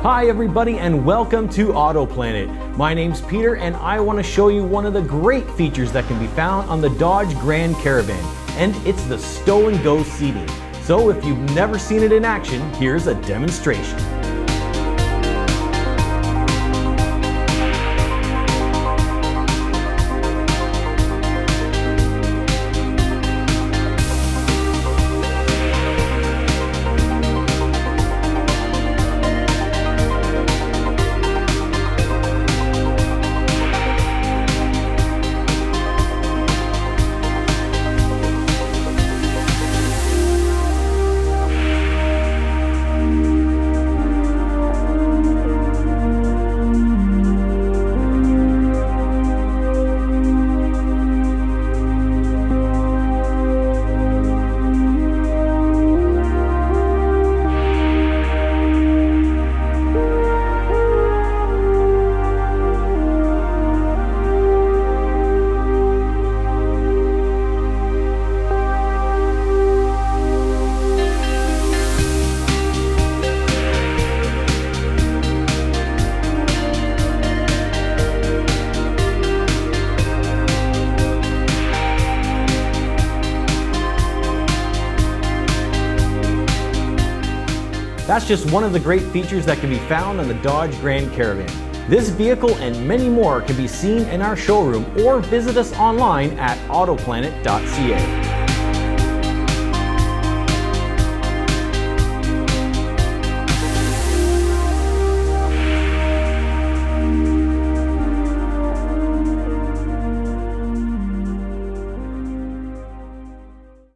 Hi everybody and welcome to AutoPlanet. My name's Peter and I want to show you one of the great features that can be found on the Dodge Grand Caravan, and it's the stow and go seating. So if you've never seen it in action, here's a demonstration. That's just one of the great features that can be found on the Dodge Grand Caravan. This vehicle and many more can be seen in our showroom or visit us online at AutoPlanet.ca.